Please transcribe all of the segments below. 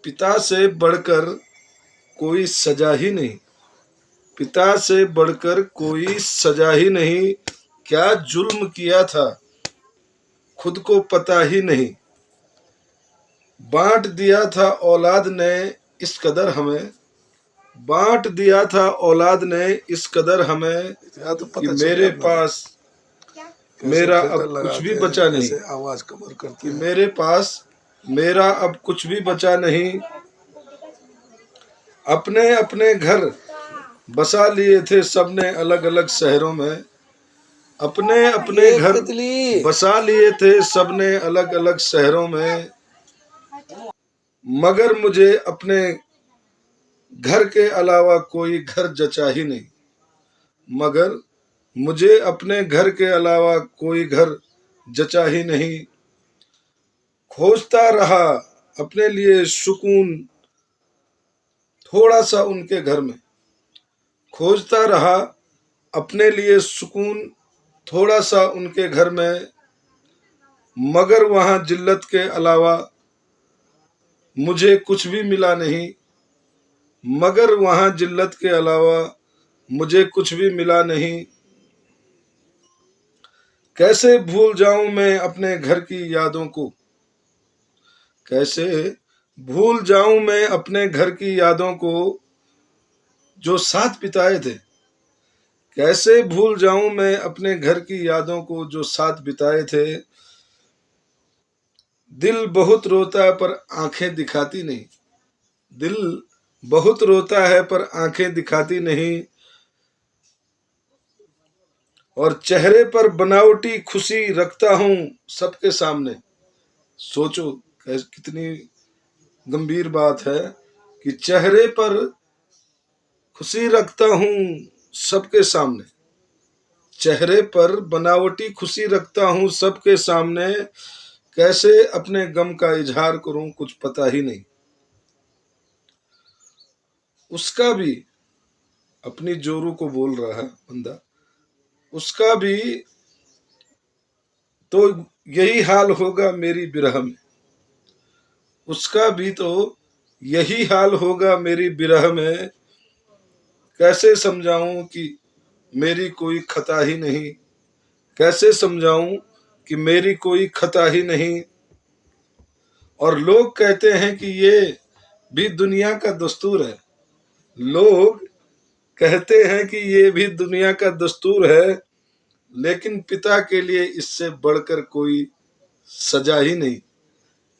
पिता से बढ़कर कोई सजा ही नहीं, पिता से बढ़कर कोई सजा ही नहीं। क्या जुल्म किया था खुद को पता ही नहीं। बांट दिया था औलाद ने इस कदर हमें, बांट दिया था औलाद ने इस कदर हमें कि मेरे पास मेरा अब कुछ भी बचा नहीं, आवाज कमर करते कि मेरे पास मेरा अब कुछ भी बचा नहीं। अपने अपने घर बसा लिए थे सबने अलग अलग शहरों में, अपने अपने घर बसा लिए थे सबने अलग अलग शहरों में। मगर मुझे अपने घर के अलावा कोई घर जचा ही नहीं, मगर मुझे अपने घर के अलावा कोई घर जचा ही नहीं। खोजता रहा अपने लिए सुकून थोड़ा सा उनके घर में, खोजता रहा अपने लिए सुकून थोड़ा सा उनके घर में। मगर वहां जिल्लत के अलावा मुझे कुछ भी मिला नहीं, मगर वहां जिल्लत के अलावा मुझे कुछ भी मिला नहीं। कैसे भूल जाऊं मैं अपने घर की यादों को, कैसे भूल जाऊं मैं अपने घर की यादों को जो साथ बिताए थे। कैसे भूल जाऊं मैं अपने घर की यादों को जो साथ बिताए थे। दिल बहुत रोता है पर आंखें दिखाती नहीं, दिल बहुत रोता है पर आंखें दिखाती नहीं। और चेहरे पर बनावटी खुशी रखता हूं सबके सामने। सोचो कितनी गंभीर बात है कि चेहरे पर खुशी रखता हूं सबके सामने, चेहरे पर बनावटी खुशी रखता हूं सबके सामने। कैसे अपने गम का इजहार करूं कुछ पता ही नहीं। उसका भी अपनी जोरू को बोल रहा है बंदा, उसका भी तो यही हाल होगा मेरी बिरह में, उसका भी तो यही हाल होगा मेरी बिरह में। कैसे समझाऊं कि मेरी कोई खता ही नहीं, कैसे समझाऊं कि मेरी कोई खता ही नहीं। और लोग कहते हैं कि ये भी दुनिया का दस्तूर है, लोग कहते हैं कि ये भी दुनिया का दस्तूर है। लेकिन पिता के लिए इससे बढ़कर कोई सजा ही नहीं,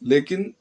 लेकिन